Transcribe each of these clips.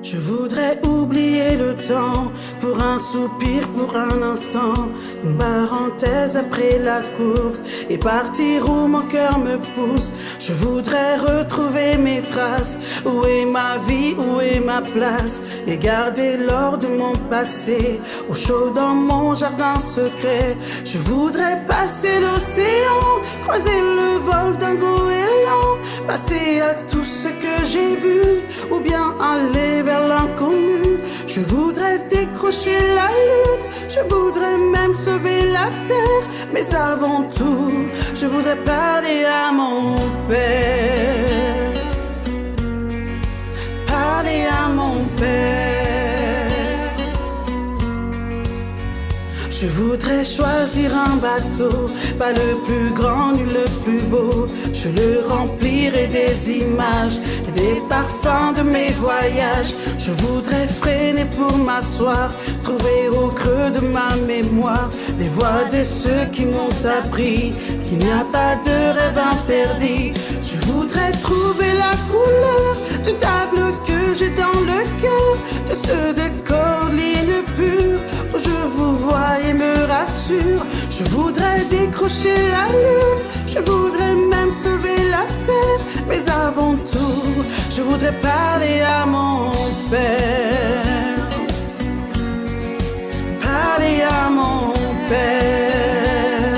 Je voudrais oublier le temps pour un soupir, pour un instant, une parenthèse après la course et partir où mon cœur me pousse. Je voudrais retrouver mes traces, où est ma vie, où est ma place, et garder l'or de mon passé au chaud dans mon jardin secret. Je voudrais passer l'océan, croiser le vol d'un goéland, passer à tout ce que j'ai vu, ou bien aller vers l'inconnu. Je voudrais décrocher la lune, je voudrais même sauver la terre, mais avant tout, je voudrais parler à mon père. Parler à mon père. Je voudrais choisir un bateau, pas le plus grand ni le plus beau. Je le remplirai des images et des parfums de mes voyages. Je voudrais freiner pour m'asseoir, trouver au creux de ma mémoire les voix de ceux qui m'ont appris qu'il n'y a pas de rêve interdit. Je voudrais trouver la couleur du tableau que j'ai dans le cœur, de ceux de collines pures où je vous vois et me rassure. Je voudrais décrocher la lune, je voudrais même sauver la terre, mais avant tout, je voudrais parler à mon père. Parler à mon père.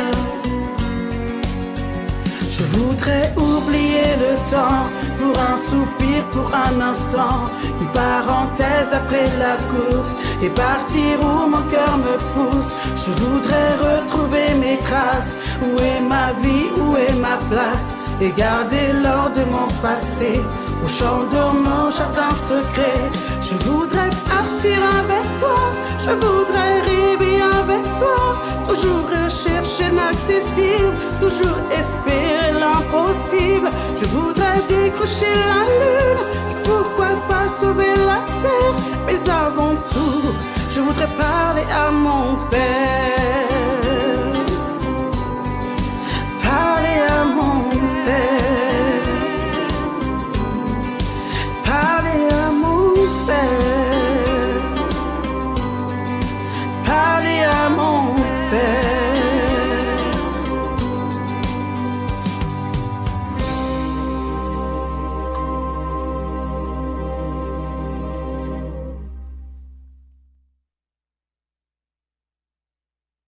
Je voudrais oublier le temps pour un soupir, pour un instant, une parenthèse après la course et partir où mon cœur me pousse. Je voudrais retrouver mes traces, où est ma vie, où est ma place, et garder l'or de mon passé au champ de mon jardin secret. Je voudrais partir avec toi, je voudrais rêver avec toi, toujours rechercher l'inaccessible, toujours espérer l'impossible. Je voudrais décrocher la lune, pourquoi pas sauver la terre,